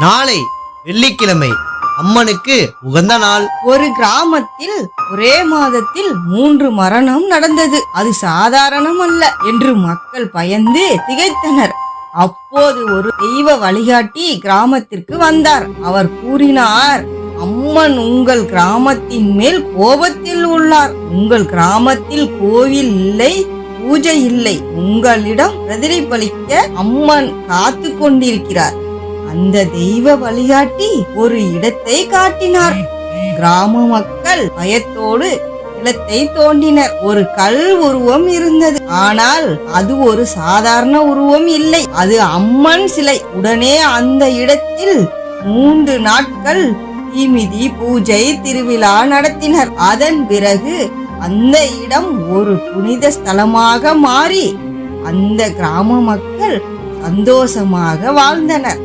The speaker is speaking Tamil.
நாளை வெள்ளிக்கிழமை அம்மனுக்கு உகந்த நாள். ஒரு கிராமத்தில் ஒரே மாதத்தில் 3 மரணம் நடந்தது. அது சாதாரணம் அல்ல என்று மக்கள் பயந்து திகைத்தனர். அப்போது ஒரு தெய்வ வழிகாட்டி கிராமத்திற்கு வந்தார். அவர் கூறினார், அம்மன் உங்கள் கிராமத்தின் மேல் கோபத்தில் உள்ளார். உங்கள் கிராமத்தில் கோவில் இல்லை, பூஜை இல்லை. உங்களிடம் பிரதிபலிக்க அம்மன் காத்து கொண்டிருக்கிறார். அந்த தெய்வ வழிகாட்டி ஒரு இடத்தை காட்டினார். கிராம மக்கள் பயத்தோடு நிலத்தை தோண்டினர். ஒரு கல் உருவம் இருந்தது. ஆனால் அது ஒரு சாதாரண உருவம் இல்லை, அது அம்மன் சிலை. உடனே அந்த இடத்தில் 3 நாட்கள் தீமிதி, பூஜை, திருவிழா நடத்தினர். அதன் பிறகு அந்த இடம் ஒரு புனித ஸ்தலமாக மாறி அந்த கிராம மக்கள் சந்தோஷமாக வாழ்ந்தனர்.